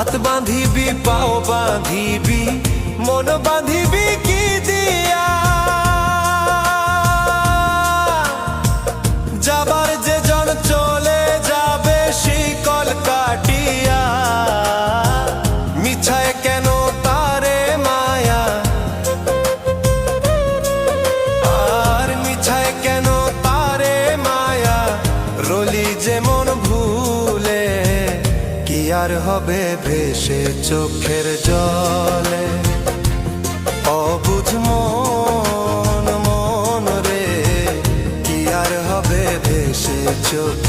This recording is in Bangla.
হাত বাঁধিবি পাও বাঁধিবি মন বাঁধিবি কি দিয়া যাবার যে জন চলে যাবে শিকল কাটিয়া মিছায় কেন তারে মায়া আর মিছায় কেন তারে মায়া রলি যেমন ভুলে কি আর হবে ভেসে চোখের জলে অবুঝ মন রে কি আর হবে ভেসে চোখ